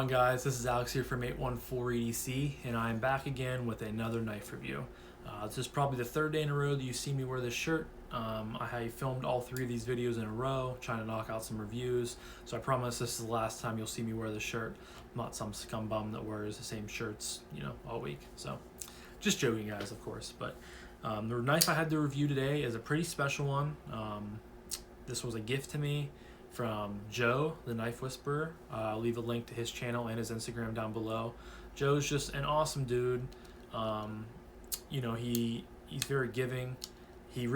on, guys? This is Alex here from 814EDC, and I'm back again with another knife review. This is probably the third day in a row that you've seen me wear this shirt. I filmed all three of these videos in a row, trying to knock out some reviews, so I promise this is the last time you'll see me wear this shirt. I'm not some scum bum that wears the same shirts, all week. So, just joking, guys, of course. But the knife I had to review today is a pretty special one. This was a gift to me from Joe, the Knife Whisperer. I'll leave a link to his channel and his Instagram down below. Joe's just an awesome dude. He's very giving. We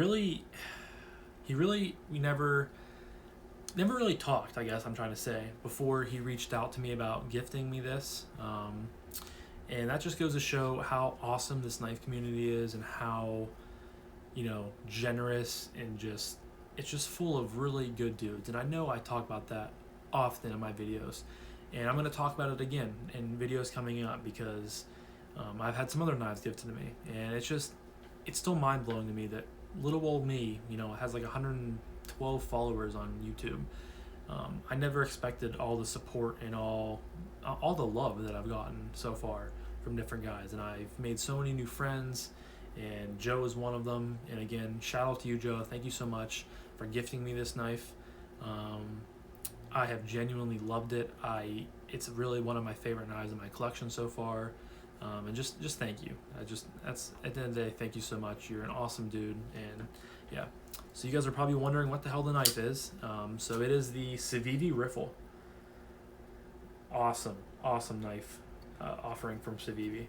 never really talked, I guess I'm trying to say, before he reached out to me about gifting me this. And that just goes to show how awesome this knife community is, and how, generous, and it's just full of really good dudes. And I know I talk about that often in my videos, and I'm going to talk about it again in videos coming up, because I've had some other knives gifted to me, and it's still mind-blowing to me that little old me, has like 112 followers on YouTube. I never expected all the support and all the love that I've gotten so far from different guys, and I've made so many new friends, and Joe is one of them. And again, shout out to you, Joe. Thank you so much for gifting me this knife. I have genuinely loved it. It's really one of my favorite knives in my collection so far. And just thank you. That's at the end of the day, thank you so much. You're an awesome dude. And yeah, so you guys are probably wondering what the hell the knife is. So it is the Civivi Riffle. Awesome knife offering from Civivi.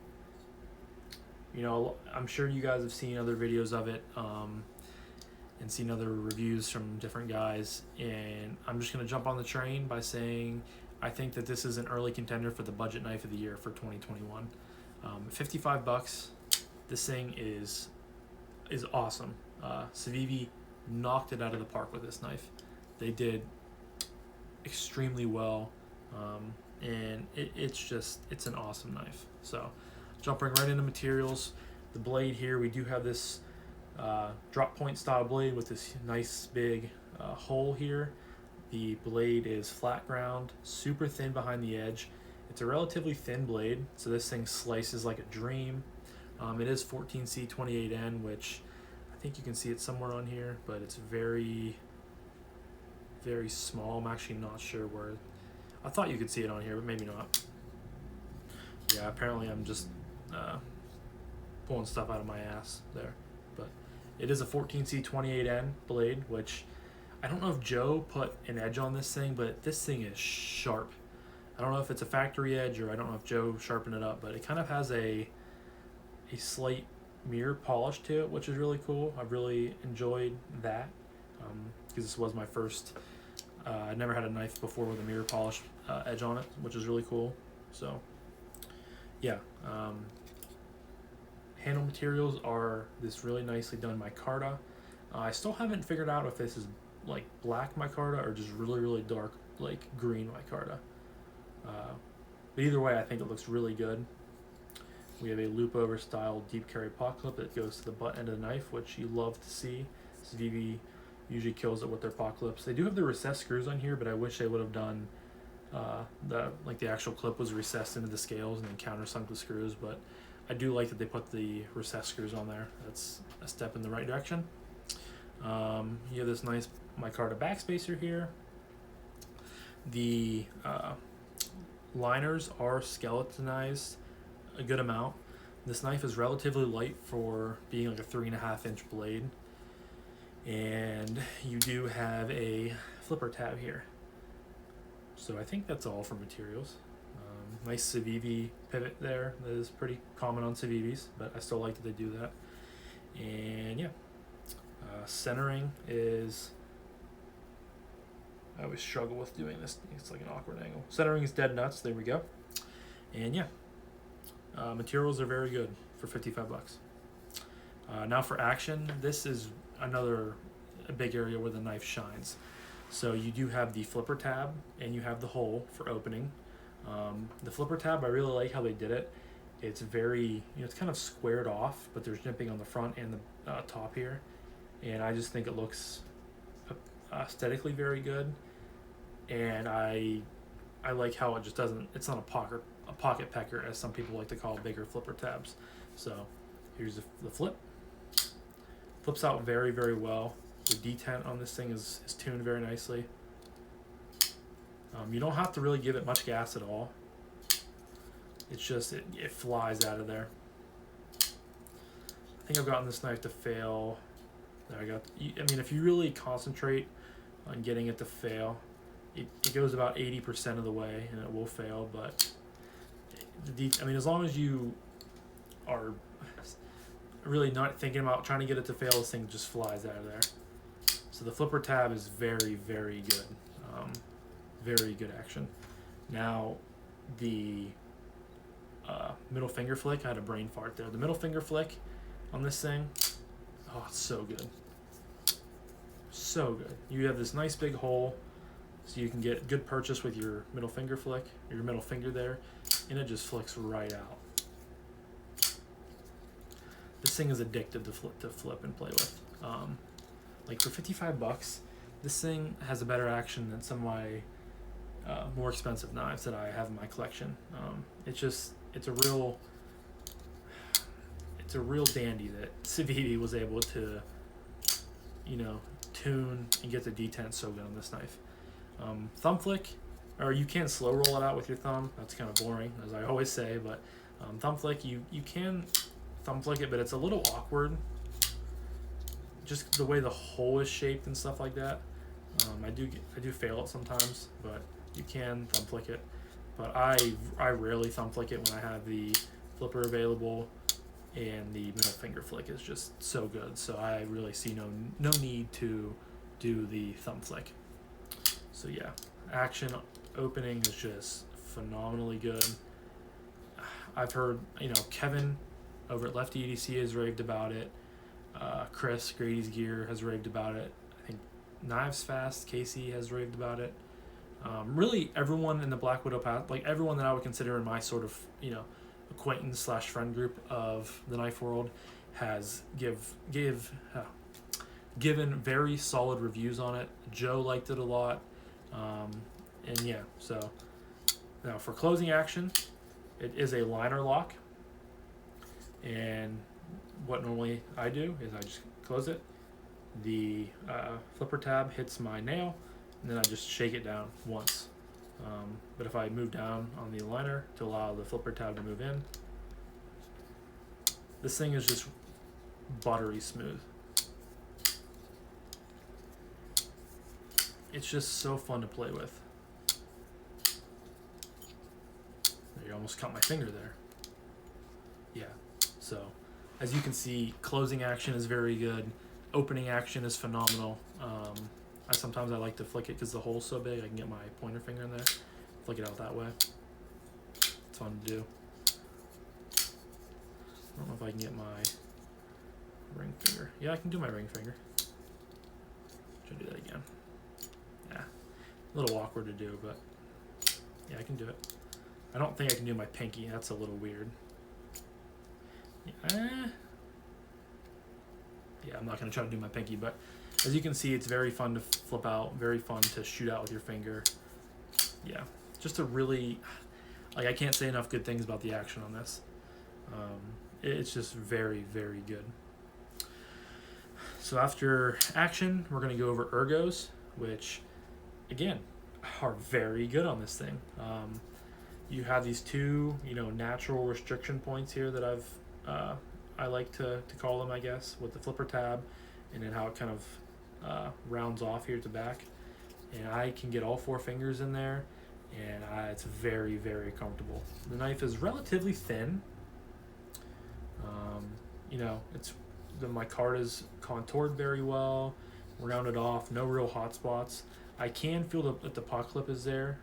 I'm sure you guys have seen other videos of it, and seen other reviews from different guys, and I'm just going to jump on the train by saying I think that this is an early contender for the budget knife of the year for 2021. 55 bucks. This thing is awesome. Civivi knocked it out of the park with this knife. They did extremely well, and it's an awesome knife. So jumping right into materials, the blade here, we do have this drop point style blade with this nice big hole here. The blade is flat ground, super thin behind the edge. It's a relatively thin blade, so this thing slices like a dream. It is 14C28N, which I think you can see it somewhere on here, but it's very, very small. I'm actually not sure where. I thought you could see it on here, but maybe not. Yeah, apparently I'm just pulling stuff out of my ass there. But it is a 14C28N blade, which I don't know if Joe put an edge on this thing, but this thing is sharp. I don't know if it's a factory edge, or I don't know if Joe sharpened it up, but it kind of has a slight mirror polish to it, which is really cool. I've really enjoyed that, because this was my first. I never had a knife before with a mirror polish edge on it, which is really cool. So yeah, handle materials are this really nicely done micarta. I still haven't figured out if this is like black micarta or just really dark like green micarta. But either way, I think it looks really good. We have a loop over style deep carry pot clip that goes to the butt end of the knife, which you love to see. Civivi usually kills it with their pot clips. They do have the recessed screws on here, but I wish they would have done the actual clip was recessed into the scales and then countersunk the screws. But I do like that they put the recessed screws on there. That's a step in the right direction. You have this nice micarta backspacer here. The liners are skeletonized a good amount. This knife is relatively light for being like a 3.5-inch blade, and you do have a flipper tab here. So I think that's all for materials. Nice Civivi pivot there. That is pretty common on Civivis, but I still like that they do that. And yeah, centering is, I always struggle with doing this. It's like an awkward angle. Centering is dead nuts. There we go. And yeah, materials are very good for 55 bucks. Now for action, this is another big area where the knife shines. So you do have the flipper tab, and you have the hole for opening. The flipper tab, I really like how they did it. It's very, it's kind of squared off, but there's nipping on the front and the top here. And I just think it looks aesthetically very good. And I I like how it just doesn't. It's not a pocket pecker, as some people like to call bigger flipper tabs. So here's the flip. Flips out very, very well. The detent on this thing is tuned very nicely. You don't have to really give it much gas at all. It's just it flies out of there. I think I've gotten this knife to fail. There I got. I mean, if you really concentrate on getting it to fail, it goes about 80% of the way, and it will fail. But I mean, as long as you are really not thinking about trying to get it to fail, this thing just flies out of there. So the flipper tab is very, very good. Very good action. Now, the middle finger flick, I had a brain fart there. The middle finger flick on this thing, oh, it's so good. So good. You have this nice big hole, so you can get good purchase with your middle finger flick, your middle finger there, and it just flicks right out. This thing is addictive to flip and play with. Like for $55, this thing has a better action than some of my more expensive knives that I have in my collection. It's a real dandy that Civivi was able to, tune and get the detent so good on this knife. Thumb flick, or you can slow roll it out with your thumb. That's kind of boring, as I always say, but thumb flick, you can thumb flick it, but it's a little awkward. Just the way the hole is shaped and stuff like that. I do fail it sometimes, but you can thumb flick it. But I rarely thumb flick it when I have the flipper available, and the middle finger flick is just so good. So I really see no need to do the thumb flick. So yeah, action opening is just phenomenally good. I've heard, Kevin over at Lefty EDC has raved about it. Chris, Grady's Gear, has raved about it. I think Knives Fast, Casey has raved about it. Really, everyone in the Black Widow path, like everyone that I would consider in my sort of, acquaintance / friend group of the knife world, has given very solid reviews on it. Joe liked it a lot. And yeah, so now for closing action, it is a liner lock. And what normally I do is I just close it. The flipper tab hits my nail, and then I just shake it down once. But if I move down on the liner to allow the flipper tab to move in, this thing is just buttery smooth. It's just so fun to play with. You almost cut my finger there. Yeah, so as you can see, closing action is very good. Opening action is phenomenal. Sometimes I like to flick it because the hole's so big, I can get my pointer finger in there, flick it out that way. It's fun to do. I don't know if I can get my ring finger. Yeah, I can do my ring finger. Should I do that again? Yeah, a little awkward to do, but yeah, I can do it. I don't think I can do my pinky. That's a little weird. Yeah, I'm not going to try to do my pinky, but as you can see, it's very fun to flip out, very fun to shoot out with your finger. Yeah, just a really, I can't say enough good things about the action on this. It's just very, very good. So after action, we're going to go over ergos, which, again, are very good on this thing. You have these two, natural restriction points here that I like to call them, I guess, with the flipper tab, and then how it kind of rounds off here at the back. And I can get all 4 fingers in there, and it's very, very comfortable. The knife is relatively thin. My card is contoured very well, rounded off, no real hot spots. I can feel that the pot clip is there,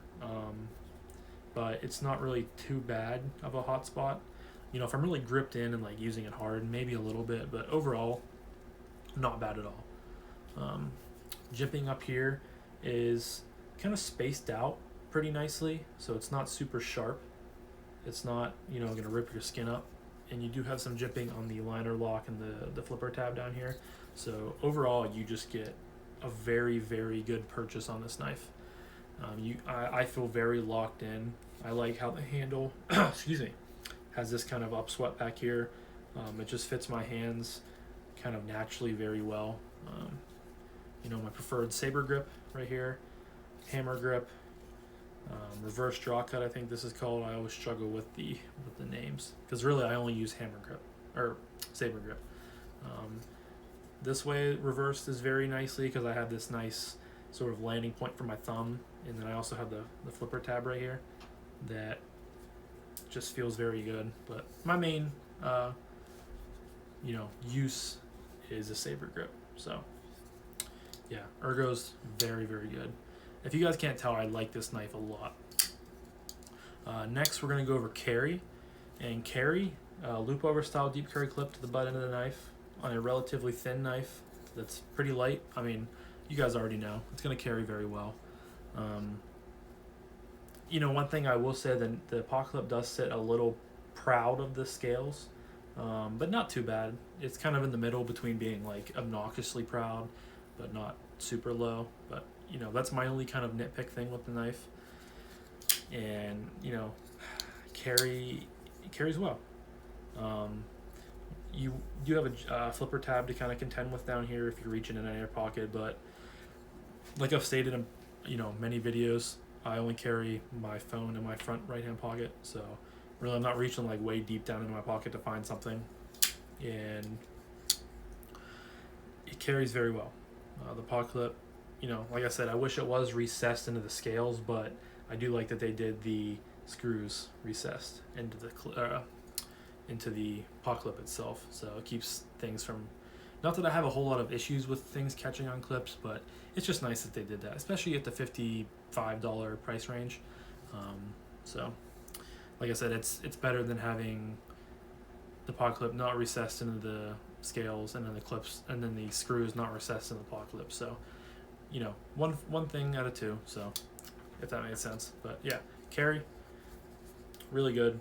but it's not really too bad of a hot spot. If I'm really gripped in and using it hard, maybe a little bit, but overall, not bad at all. Jimping up here is kind of spaced out pretty nicely, so it's not super sharp. It's not, going to rip your skin up. And you do have some jimping on the liner lock and the flipper tab down here. So overall, you just get a very, very good purchase on this knife. I feel very locked in. I like how the handle, excuse me, has this kind of upswept back here. It just fits my hands kind of naturally very well. Um, my preferred saber grip right here, hammer grip, reverse draw cut. I think this is called. I always struggle with the names because really I only use hammer grip or saber grip. Um, this way reversed is very nicely because I have this nice sort of landing point for my thumb, and then I also have the flipper tab right here that just feels very good. But my main use is a saber grip. So yeah, Ergo's very, very good. If you guys can't tell, I like this knife a lot. Next, we're going to go over carry. And carry, loop over style deep carry clip to the butt end of the knife on a relatively thin knife that's pretty light. I mean, you guys already know. It's going to carry very well. One thing I will say, the paw clip does sit a little proud of the scales, but not too bad. It's kind of in the middle between being like obnoxiously proud, but not super low. But that's my only kind of nitpick thing with the knife. And carries well. You do have a flipper tab to kind of contend with down here if you're reaching in your pocket, but like I've stated in many videos, I only carry my phone in my front right hand pocket, so really I'm not reaching like way deep down into my pocket to find something, and it carries very well. The paw clip, like I said, I wish it was recessed into the scales, but I do like that they did the screws recessed into the paw clip itself, so it keeps things from, not that I have a whole lot of issues with things catching on clips, but it's just nice that they did that, especially at the $55 price range. So like I said, it's better than having the paw clip not recessed into the scales and then the clips and then the screws not recessed in the paw clip. So one thing out of two, so if that makes sense. But yeah, carry really good.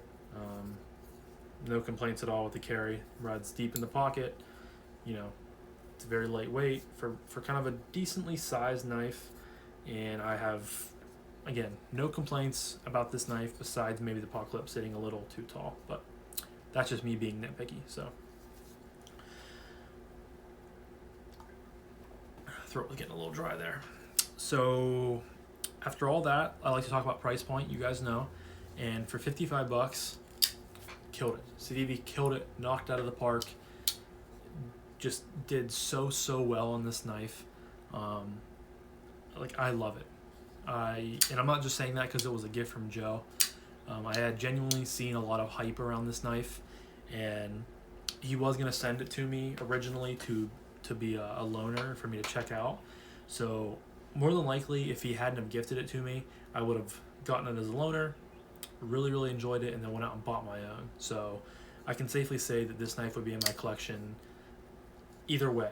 No complaints at all with the carry. Rides deep in the pocket. It's very lightweight for kind of a decently sized knife, and I have, again, no complaints about this knife besides maybe the paw clip sitting a little too tall, but that's just me being nitpicky. So throat was getting a little dry there. So after all that, I like to talk about price point. You guys know, and for $55, killed it. Civivi killed it, knocked out of the park. Just did so well on this knife. I love it. And I'm not just saying that because it was a gift from Joe. I had genuinely seen a lot of hype around this knife, and he was gonna send it to me originally to be a loaner for me to check out. So more than likely, if he hadn't have gifted it to me, I would have gotten it as a loaner, really enjoyed it, and then went out and bought my own. So I can safely say that this knife would be in my collection either way,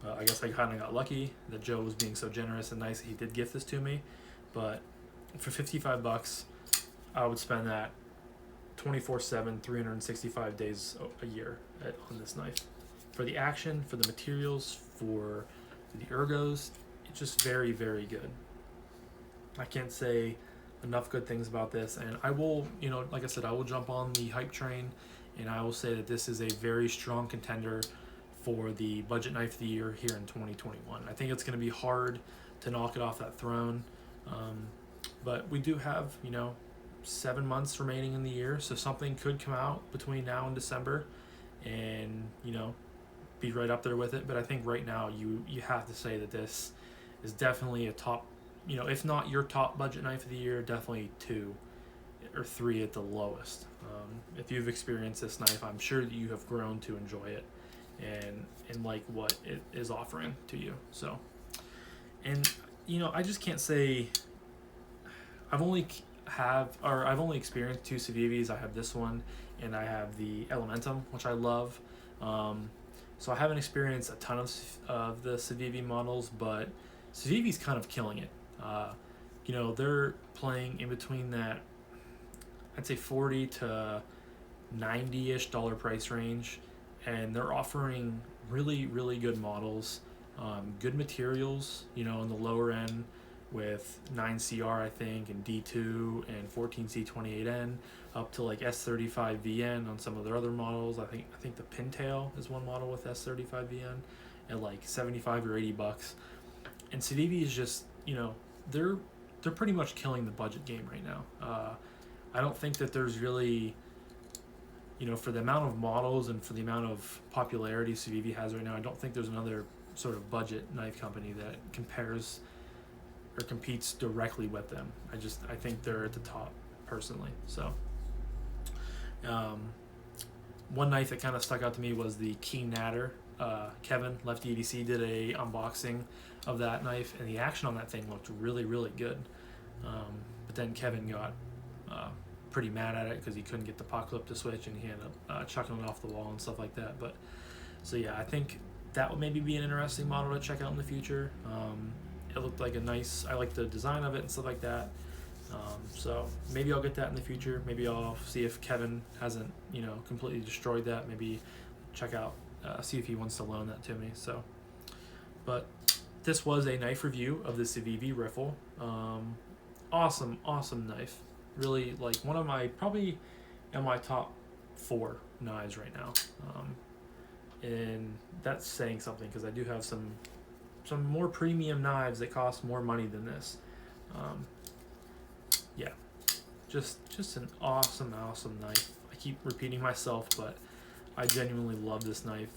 but I guess I kind of got lucky that Joe was being so generous and nice that he did gift this to me. But for $55, I would spend that 24/7, 365 days a year on this knife. For the action, for the materials, for the ergos, it's just very good. I can't say enough good things about this, and I will, like I said, I will jump on the hype train, and I will say that this is a very strong contender for the budget knife of the year here in 2021. I think it's going to be hard to knock it off that throne, but we do have 7 months remaining in the year, so something could come out between now and December, and be right up there with it. But I think right now you have to say that this is definitely a top, if not your top budget knife of the year, definitely 2 or 3 at the lowest. If you've experienced this knife, I'm sure that you have grown to enjoy it and like what it is offering to you. So, and I just can't say I've only experienced 2 Civivis. I have this one and I have the Elementum, which I love. So I haven't experienced a ton of the Civivi models, but Civivi's kind of killing it. They're playing in between that, I'd say $40 to $90-ish price range, and they're offering really good models. Good materials, you know, on the lower end with 9CR, I think, and D2 and 14C28N, up to like S35VN on some of their other models. I think the Pintail is one model with S35VN at like 75 or $80. And Civivi is just, you know, they're pretty much killing the budget game right now. I don't think that there's really, you know, for the amount of models and for the amount of popularity Civivi has right now, I don't think there's another sort of budget knife company that compares or competes directly with them. I think they're at the top personally. So one knife that kind of stuck out to me was the Ntter. Kevin, Lefty EDC, did a unboxing of that knife, and the action on that thing looked really, really good. But then Kevin got pretty mad at it because he couldn't get the pot clip to switch, and he ended up chucking it off the wall and stuff like that. But so yeah, I think that would maybe be an interesting model to check out in the future. It looked like a nice, I like the design of it and stuff like that. So maybe I'll get that in the future. Maybe I'll see if Kevin hasn't, you know, completely destroyed that. Maybe check out, see if he wants to loan that to me. So, but this was a knife review of the Civivi Riffle. Awesome knife. Really, like one of my, probably in my top 4 knives right now. And that's saying something because I do have some more premium knives that cost more money than this. Yeah, just an awesome knife. I keep repeating myself, but I genuinely love this knife.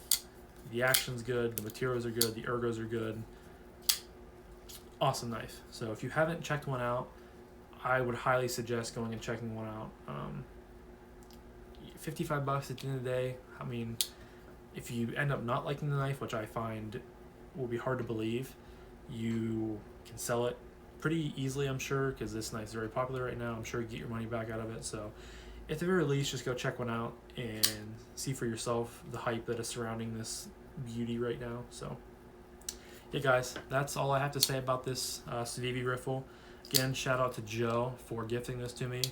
The action's good, the materials are good, the ergos are good. Awesome knife. So if you haven't checked one out, I would highly suggest going and checking one out. $55 at the end of the day. I mean, if you end up not liking the knife, which I find will be hard to believe, you can sell it pretty easily, I'm sure, because this knife is very popular right now. I'm sure you get your money back out of it. So at the very least, just go check one out and see for yourself the hype that is surrounding this beauty right now. So yeah, guys, that's all I have to say about this Civivi Riffle. Again, shout out to Joe for gifting this to me.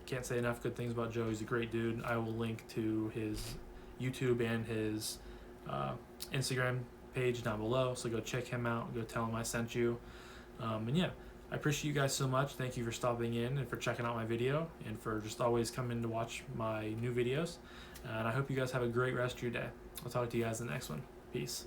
Can't say enough good things about Joe. He's a great dude. I will link to his YouTube and his Instagram page down below, so go check him out. Go tell him I sent you. And yeah, I appreciate you guys so much. Thank you for stopping in and for checking out my video and for just always coming to watch my new videos. And I hope you guys have a great rest of your day. I'll talk to you guys in the next one. Peace.